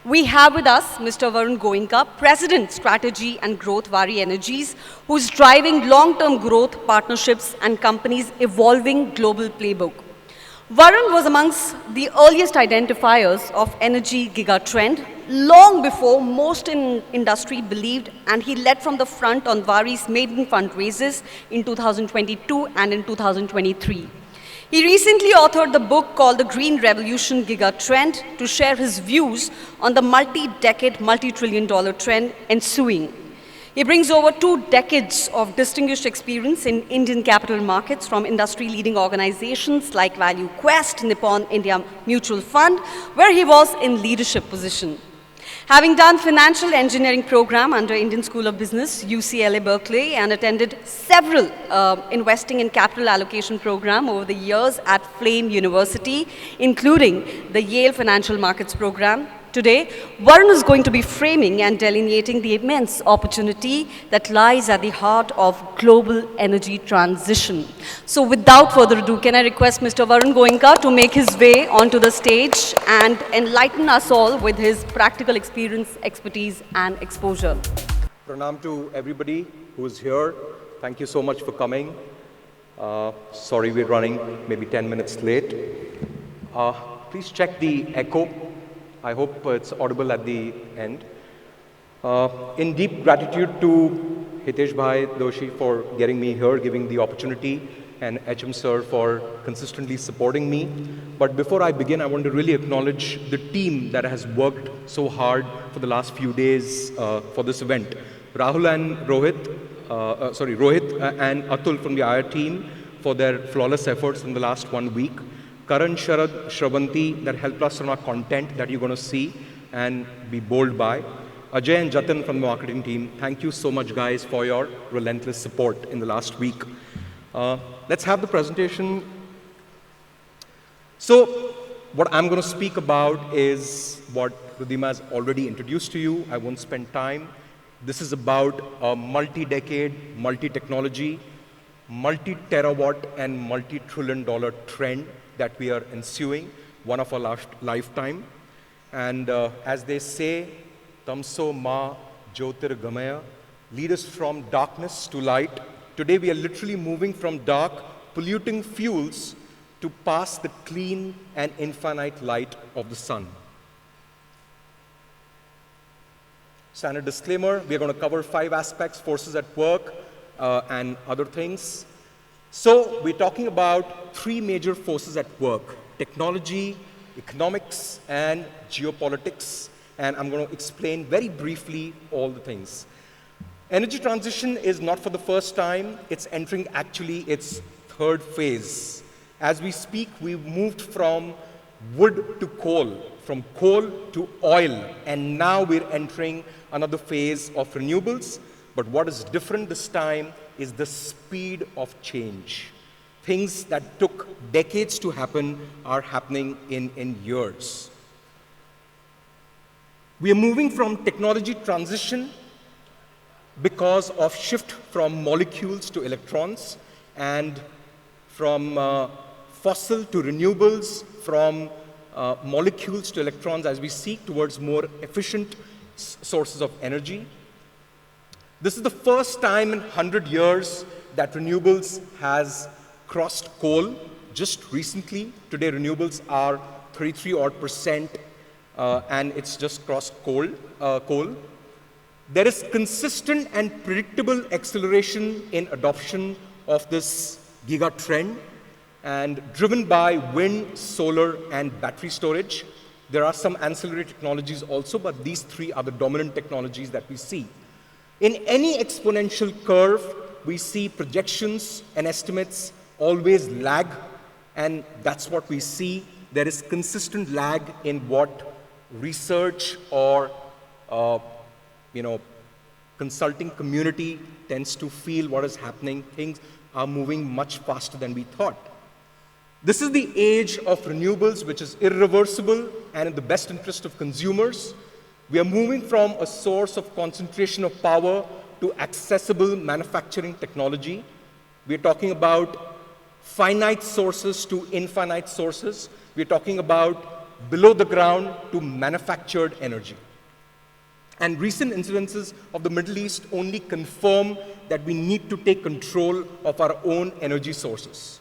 We have with us Mr. Varun Goenka, President, Strategy and Growth, Waaree Energies, who is driving long-term growth, partnerships and companies' evolving global playbook. Varun was amongst the earliest identifiers of energy gigatrend, long before most in industry believed, and he led from the front on Waaree's maiden fundraisers in 2022 and in 2023. He recently authored the book called The Green Revolution Gigatrend to share his views on the multi-decade, multi-trillion-dollar trend ensuing. He brings over 2 decades of distinguished experience in Indian capital markets from industry-leading organizations like Value Quest, Nippon India Mutual Fund, where he was in leadership position. Having done financial engineering program under Indian School of Business, UCLA Berkeley, and attended several investing in capital allocation program over the years at Flame University, including the Yale Financial Markets program, today, Varun is going to be framing and delineating the immense opportunity that lies at the heart of global energy transition. So without further ado, can I request Mr. Varun Goenka to make his way onto the stage and enlighten us all with his practical experience, expertise and exposure. Pranam to everybody who is here. Thank you so much for coming. Sorry we're running maybe 10 minutes late. Please check the echo. I hope it's audible at the end. In deep gratitude to Hitesh Bhai Doshi for getting me here, giving the opportunity, and HM Sir for consistently supporting me. But before I begin, I want to really acknowledge the team that has worked so hard for the last few days for this event. Rahul and Rohit and Atul from the IR team for their flawless efforts in the last 1 week. Karan, Sharad, Shravanti that helped us on our content that you're going to see and be bowled by. Ajay and Jatin from the marketing team, thank you so much guys for your relentless support in the last week. Let's have the presentation. So what I'm going to speak about is what Rudhima has already introduced to you. I won't spend time. This is about a multi-decade, multi-technology, multi-terawatt and multi-trillion-dollar trend that we are ensuing, one of our lifetime. And as they say, Tamso Ma Jyotirgamaya, lead us from darkness to light. Today we are literally moving from dark, polluting fuels to past the clean and infinite light of the sun. Standard disclaimer, we are going to cover 5 aspects, forces at work and other things. So we're talking about 3 major forces at work: technology, economics, and geopolitics. And I'm going to explain very briefly all the things. Energy transition is not for the first time. It's entering actually its 3rd phase. As we speak, we've moved from wood to coal, from coal to oil, and now we're entering another phase of renewables. But what is different this time is the speed of change. Things that took decades to happen are happening in years. We are moving from technology transition because of shift from molecules to electrons, and from fossil to renewables, from molecules to electrons as we seek towards more efficient sources of energy. This is the first time in 100 years that renewables has crossed coal. Just recently, today renewables are 33% and it's just crossed coal. There is consistent and predictable acceleration in adoption of this giga trend, and driven by wind, solar, and battery storage. There are some ancillary technologies also, but these 3 are the dominant technologies that we see. In any exponential curve, we see projections and estimates always lag, and that's what we see. There is consistent lag in what research or consulting community tends to feel what is happening. Things are moving much faster than we thought. This is the age of renewables, which is irreversible and in the best interest of consumers. We are moving from a source of concentration of power to accessible manufacturing technology. We are talking about finite sources to infinite sources. We are talking about below the ground to manufactured energy. And recent incidences of the Middle East only confirm that we need to take control of our own energy sources.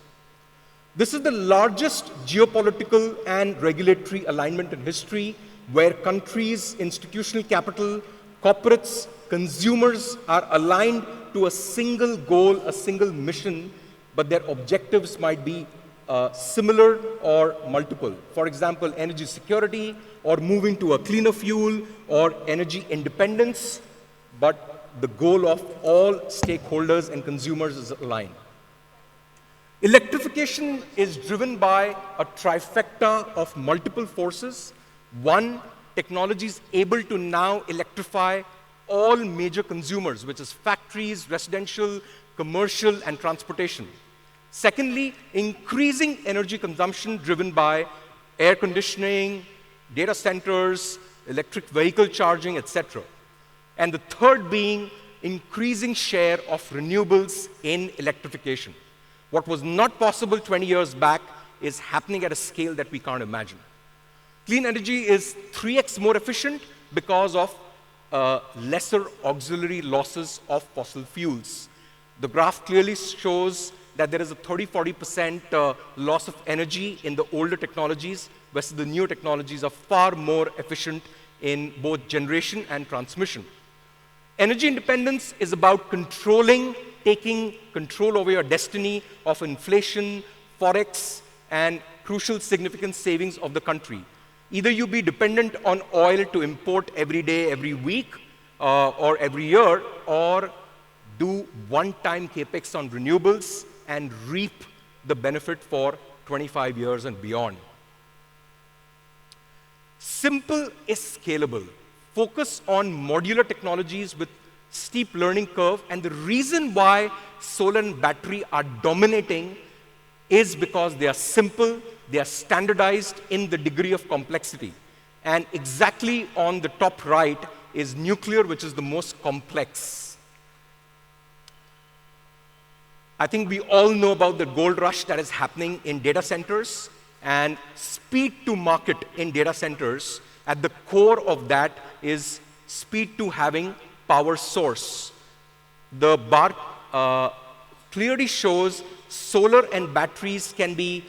This is the largest geopolitical and regulatory alignment in history, where countries, institutional capital, corporates, consumers are aligned to a single goal, a single mission, but their objectives might be similar or multiple. For example, energy security, or moving to a cleaner fuel, or energy independence, but the goal of all stakeholders and consumers is aligned. Electrification is driven by a trifecta of multiple forces. One, technology is able to now electrify all major consumers, which is factories, residential, commercial, and transportation. Secondly, increasing energy consumption driven by air conditioning, data centers, electric vehicle charging, etc. And the third being increasing share of renewables in electrification. What was not possible 20 years back is happening at a scale that we can't imagine. Clean energy is 3x more efficient because of lesser auxiliary losses of fossil fuels. The graph clearly shows that there is a 30–40% loss of energy in the older technologies, versus the newer technologies are far more efficient in both generation and transmission. Energy independence is about taking control over your destiny of inflation, forex, and crucial significant savings of the country. Either you be dependent on oil to import every day, every week, or every year, or do one-time capex on renewables and reap the benefit for 25 years and beyond. Simple is scalable. Focus on modular technologies with steep learning curve, and the reason why solar and battery are dominating is because they are simple, they are standardized in the degree of complexity. And exactly on the top right is nuclear, which is the most complex. I think we all know about the gold rush that is happening in data centers, and speed to market in data centers. At the core of that is speed to having power source. The bar clearly shows solar and batteries can be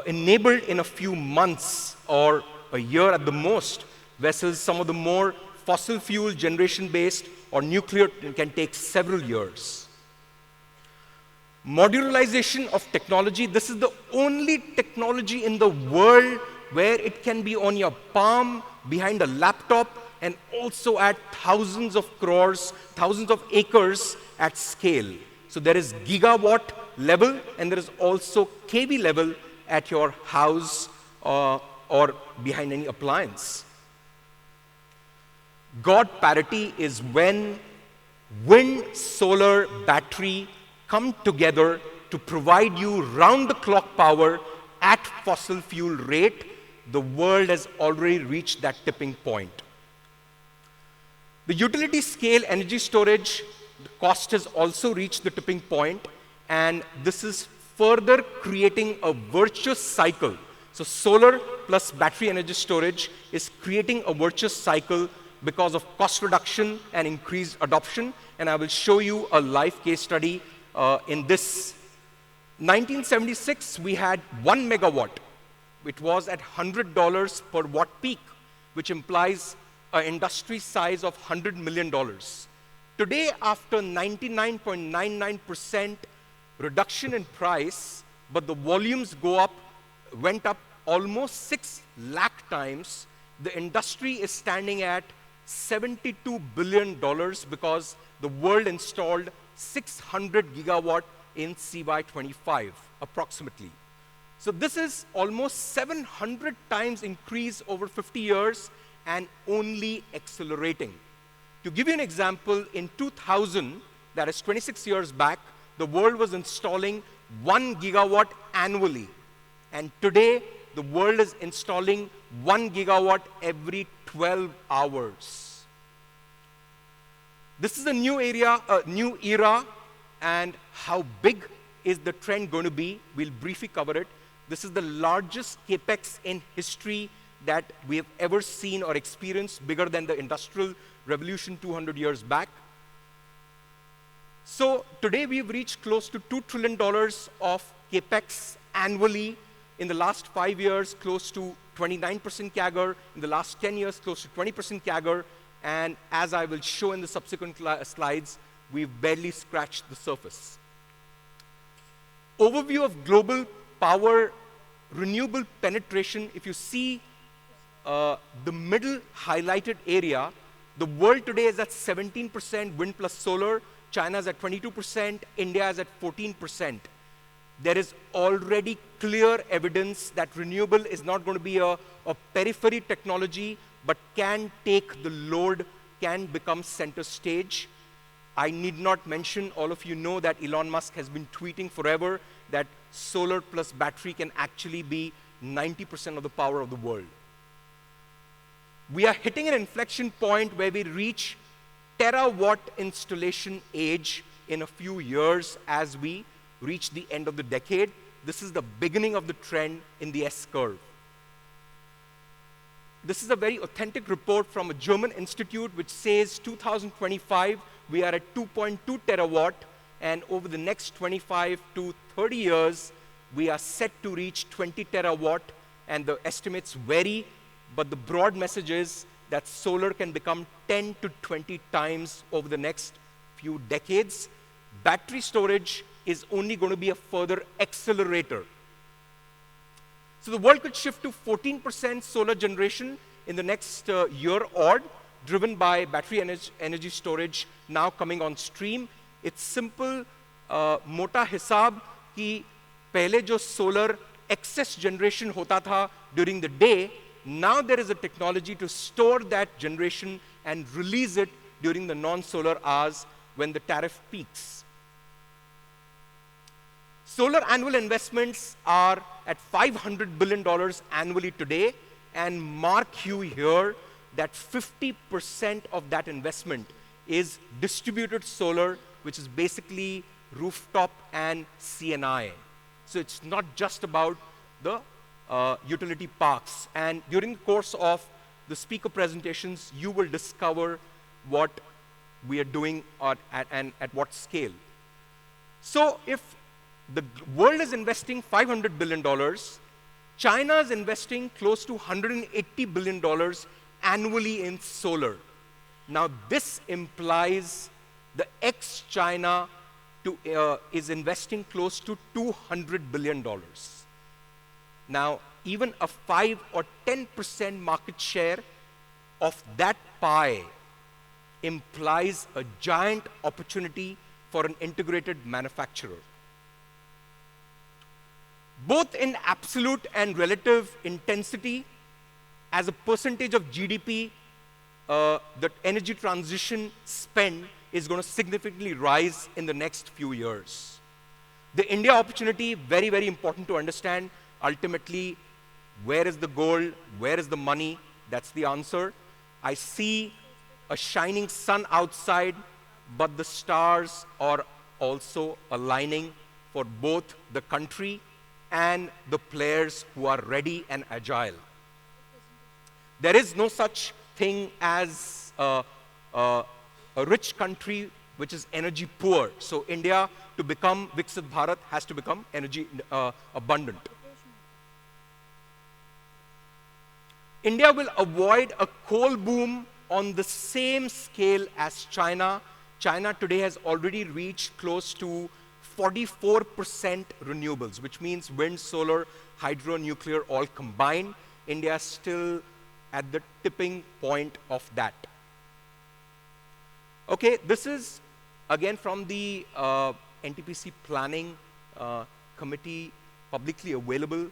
enabled in a few months or a year at the most, versus some of the more fossil fuel generation-based or nuclear can take several years. Modularization of technology. This is the only technology in the world where it can be on your palm, behind a laptop, and also at thousands of crores, thousands of acres at scale. So there is gigawatt level, and there is also kV level at your house or behind any appliance. God parity is when wind, solar, battery come together to provide you round-the-clock power at fossil fuel rate. The world has already reached that tipping point. The utility scale energy storage, the cost has also reached the tipping point, and this is further creating a virtuous cycle. So solar plus battery energy storage is creating a virtuous cycle because of cost reduction and increased adoption, and I will show you a live case study in this. 1976, we had 1 megawatt. It was at $100 per watt peak, which implies an industry size of $100 million. Today, after 99.99% reduction in price, but the volumes went up almost 6 lakh times, the industry is standing at $72 billion because the world installed 600 gigawatt in CY25, approximately. So this is almost 700 times increase over 50 years and only accelerating. To give you an example, in 2000, that is 26 years back, the world was installing 1 gigawatt annually. And today, the world is installing 1 gigawatt every 12 hours. This is a new era, and how big is the trend going to be? We'll briefly cover it. This is the largest capex in history that we have ever seen or experienced, bigger than the Industrial Revolution 200 years back. So today we've reached close to $2 trillion of capex annually. In the last 5 years, close to 29% CAGR. In the last 10 years, close to 20% CAGR. And as I will show in the subsequent slides, we've barely scratched the surface. Overview of global power renewable penetration. If you see the middle highlighted area, the world today is at 17% wind plus solar. China is at 22%. India is at 14%. There is already clear evidence that renewable is not going to be a periphery technology, but can take the load, can become center stage. I need not mention, all of you know that Elon Musk has been tweeting forever that solar plus battery can actually be 90% of the power of the world. We are hitting an inflection point where we reach terawatt installation age in a few years as we reach the end of the decade. This is the beginning of the trend in the S-curve. This is a very authentic report from a German institute which says 2025, we are at 2.2 terawatt, and over the next 25 to 30 years, we are set to reach 20 terawatt, and the estimates vary, but the broad message is that solar can become 10 to 20 times over the next few decades. Battery storage is only going to be a further accelerator. So the world could shift to 14% solar generation in the next year odd, driven by battery energy storage now coming on stream. It's simple, mota hisab ki pehle jo solar excess generation hota tha during the day, now there is a technology to store that generation and release it during the non-solar hours when the tariff peaks. Solar annual investments are at $500 billion annually today, and mark you here that 50% of that investment is distributed solar, which is basically rooftop and CNI. So it's not just about the utility parks. And during the course of the speaker presentations, you will discover what we are doing at what scale. So if the world is investing $500 billion, China is investing close to $180 billion annually in solar. Now this implies the ex-China is investing close to $200 billion. Now, even a 5 or 10% market share of that pie implies a giant opportunity for an integrated manufacturer. Both in absolute and relative intensity, as a percentage of GDP, the energy transition spend is going to significantly rise in the next few years. The India opportunity, very, very important to understand. Ultimately, where is the gold? Where is the money? That's the answer. I see a shining sun outside, but the stars are also aligning for both the country and the players who are ready and agile. There is no such thing as a rich country which is energy poor. So India, to become Viksit Bharat, has to become energy abundant. India will avoid a coal boom on the same scale as China. China today has already reached close to 44% renewables, which means wind, solar, hydro, nuclear all combined. India is still at the tipping point of that. Okay, this is again from the NTPC Planning Committee publicly available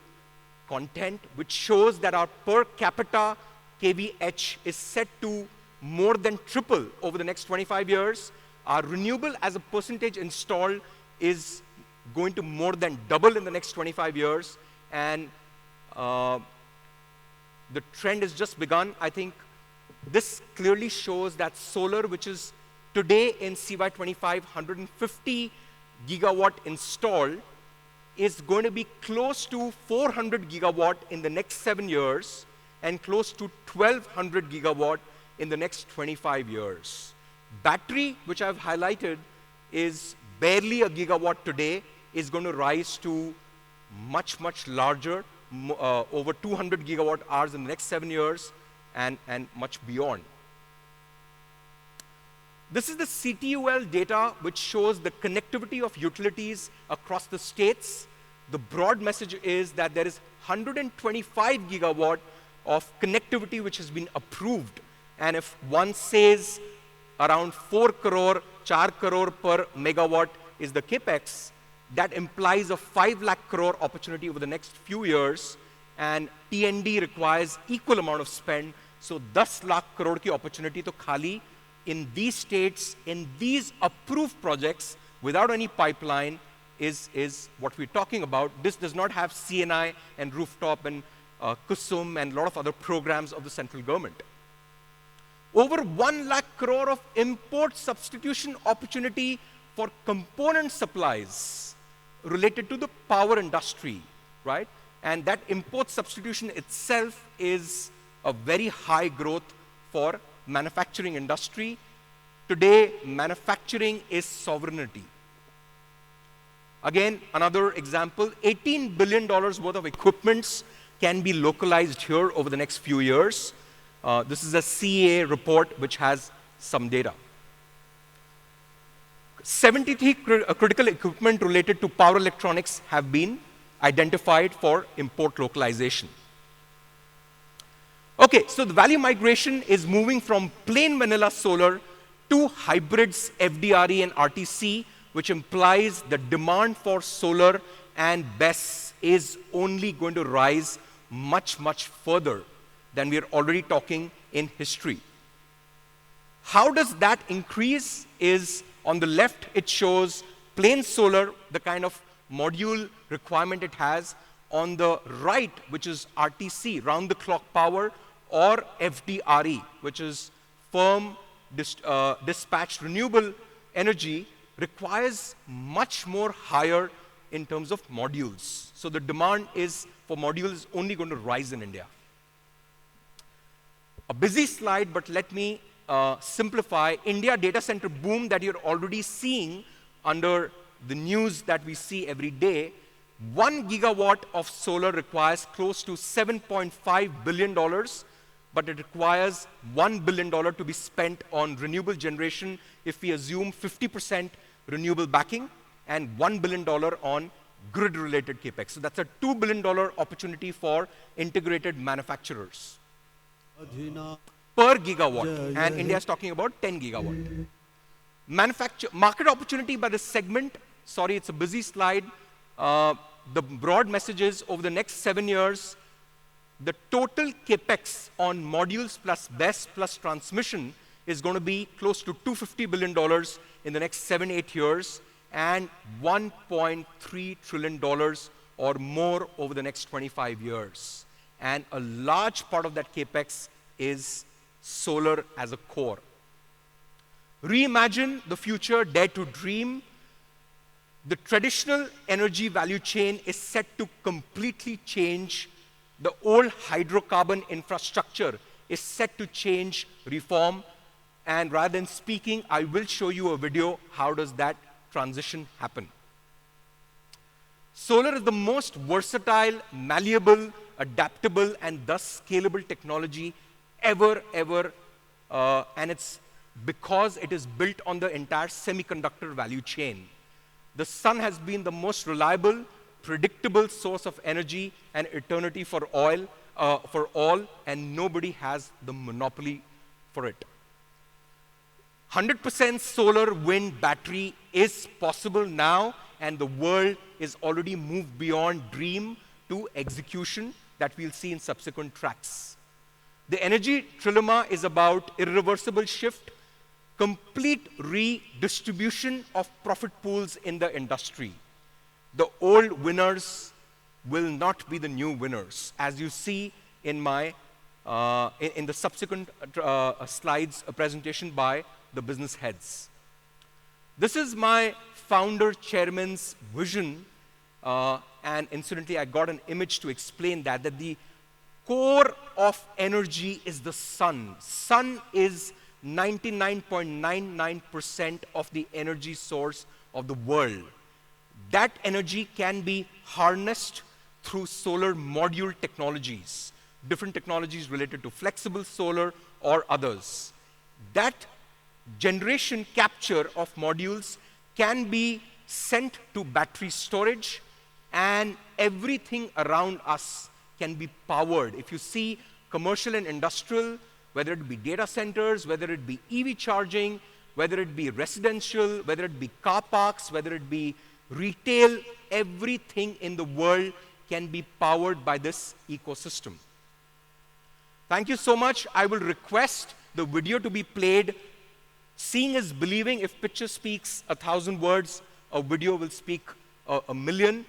content, which shows that our per capita kVh is set to more than triple over the next 25 years. Our renewable as a percentage installed is going to more than double in the next 25 years. And the trend has just begun. I think this clearly shows that solar, which is today in CY25, 150 gigawatt installed, is going to be close to 400 gigawatt in the next 7 years. and close to 1,200 gigawatt in the next 25 years. Battery, which I've highlighted, is barely a gigawatt today, is going to rise to much, much larger, over 200 gigawatt hours in the next 7 years, and much beyond. This is the CTUL data, which shows the connectivity of utilities across the states. The broad message is that there is 125 gigawatt of connectivity which has been approved. And if one says around 4 crore, 4 crore per megawatt is the capex, that implies a 5 lakh crore opportunity over the next few years, and T&D requires equal amount of spend. So 10 lakh crore ki opportunity to khali in these states, in these approved projects without any pipeline is what we're talking about. This does not have CNI and rooftop and Kusum and a lot of other programs of the central government. Over 1 lakh crore of import substitution opportunity for component supplies related to the power industry, right? And that import substitution itself is a very high growth for manufacturing industry. Today, manufacturing is sovereignty. Again, another example, $18 billion worth of equipments can be localized here over the next few years. This is a CEA report which has some data. 73 critical equipment related to power electronics have been identified for import localization. Okay, so the value migration is moving from plain vanilla solar to hybrids, FDRE and RTC, which implies the demand for solar and BESS is only going to rise much, much further than we are already talking in history. How does that increase? Is on the left, it shows plain solar, the kind of module requirement it has. On the right, which is RTC, round-the-clock power, or FDRE, which is firm dispatched renewable energy, requires much more higher in terms of modules. So the demand is for modules only going to rise in India. A busy slide, but let me simplify. India data center boom that you're already seeing under the news that we see every day. 1 gigawatt of solar requires close to $7.5 billion, but it requires $1 billion to be spent on renewable generation if we assume 50% renewable backing and $1 billion on grid-related capex. So that's a $2 billion opportunity for integrated manufacturers per gigawatt, and India is talking about 10 gigawatt. Market opportunity by the segment, sorry, it's a busy slide. The broad message is over the next 7 years, the total capex on modules plus BESS plus transmission is going to be close to $250 billion in the next 7-8 years and $1.3 trillion or more over the next 25 years. And a large part of that capex is solar as a core. Reimagine the future, dare to dream. The traditional energy value chain is set to completely change. The old hydrocarbon infrastructure is set to change, reform, and rather than speaking, I will show you a video how does that transition happen. Solar is the most versatile, malleable, adaptable, and thus scalable technology ever, and it's because it is built on the entire semiconductor value chain. The sun has been the most reliable, predictable source of energy and eternity for oil, for all, and nobody has the monopoly for it. 100% solar, wind, battery is possible now, and the world is already moved beyond dream to execution that we'll see in subsequent tracks. The energy trilemma is about irreversible shift, complete redistribution of profit pools in the industry. The old winners will not be the new winners, as you see in my in the subsequent slides, a presentation by the business heads. This is my founder chairman's vision, and incidentally, I got an image to explain that the core of energy is the sun. Sun is 99.99% of the energy source of the world. That energy can be harnessed through solar module technologies, different technologies related to flexible solar or others. That generation capture of modules can be sent to battery storage, and everything around us can be powered. If you see commercial and industrial, whether it be data centers, whether it be EV charging, whether it be residential, whether it be car parks, whether it be retail, everything in the world can be powered by this ecosystem. Thank you so much. I will request the video to be played. Seeing is believing. If picture speaks 1,000 words, a video will speak a million.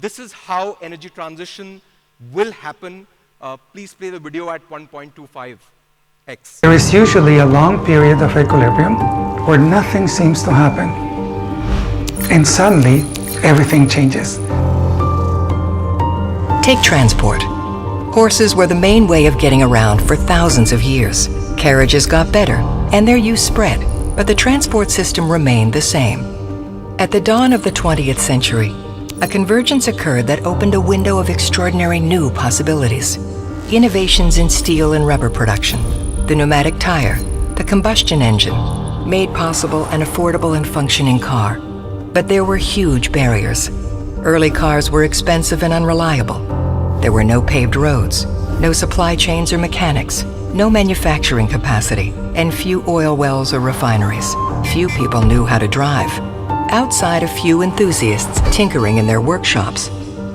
This is how energy transition will happen. Please play the video at 1.25x. There is usually a long period of equilibrium where nothing seems to happen. And suddenly, everything changes. Take transport. Horses were the main way of getting around for thousands of years. Carriages got better, and their use spread, but the transport system remained the same. At the dawn of the 20th century, a convergence occurred that opened a window of extraordinary new possibilities. Innovations in steel and rubber production, the pneumatic tire, the combustion engine, made possible an affordable and functioning car. But there were huge barriers. Early cars were expensive and unreliable. There were no paved roads, no supply chains or mechanics, no manufacturing capacity, and few oil wells or refineries. Few people knew how to drive. Outside a few enthusiasts tinkering in their workshops,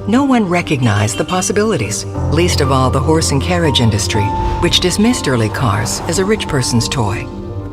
no one recognized the possibilities, least of all the horse and carriage industry, which dismissed early cars as a rich person's toy.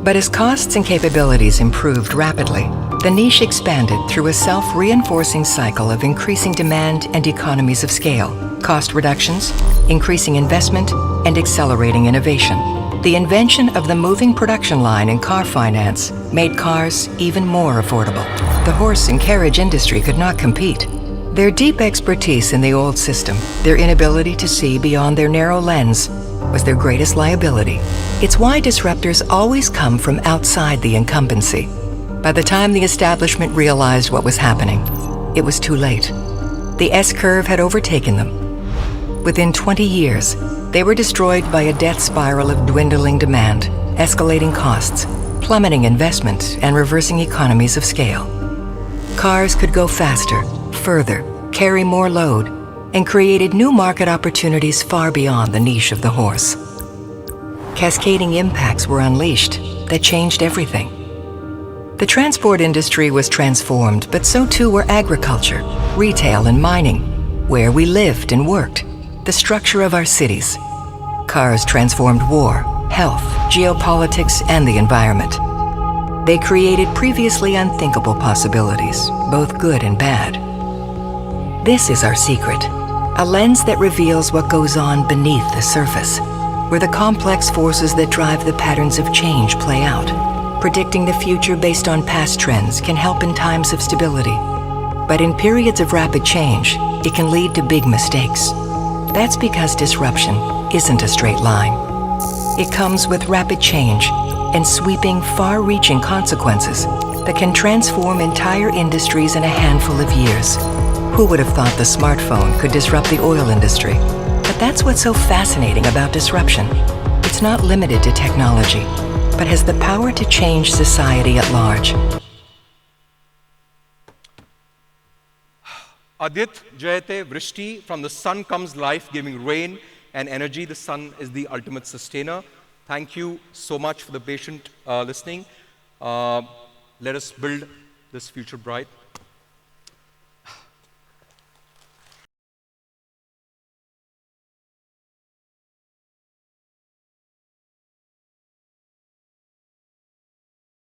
But as costs and capabilities improved rapidly, the niche expanded through a self-reinforcing cycle of increasing demand and economies of scale, cost reductions, increasing investment, and accelerating innovation. The invention of the moving production line in car finance made cars even more affordable. The horse and carriage industry could not compete. Their deep expertise in the old system, their inability to see beyond their narrow lens, was their greatest liability. It's why disruptors always come from outside the incumbency. By the time the establishment realized what was happening, it was too late. The S-curve had overtaken them. Within 20 years, they were destroyed by a death spiral of dwindling demand, escalating costs, plummeting investment, and reversing economies of scale. Cars could go faster, further, carry more load, and created new market opportunities far beyond the niche of the horse. Cascading impacts were unleashed that changed everything. The transport industry was transformed, but so too were agriculture, retail, and mining, where we lived and worked, the structure of our cities. Cars transformed war, health, geopolitics, and the environment. They created previously unthinkable possibilities, both good and bad. This is our secret, a lens that reveals what goes on beneath the surface, where the complex forces that drive the patterns of change play out. Predicting the future based on past trends can help in times of stability. But in periods of rapid change, it can lead to big mistakes. That's because disruption isn't a straight line. It comes with rapid change and sweeping, far-reaching consequences that can transform entire industries in a handful of years. Who would have thought the smartphone could disrupt the oil industry? But that's what's so fascinating about disruption. It's not limited to technology, but has the power to change society at large. Adit Jayate Vrishti, from the sun comes life, giving rain and energy. The sun is the ultimate sustainer. Thank you so much for the patient listening. Let us build this future bright.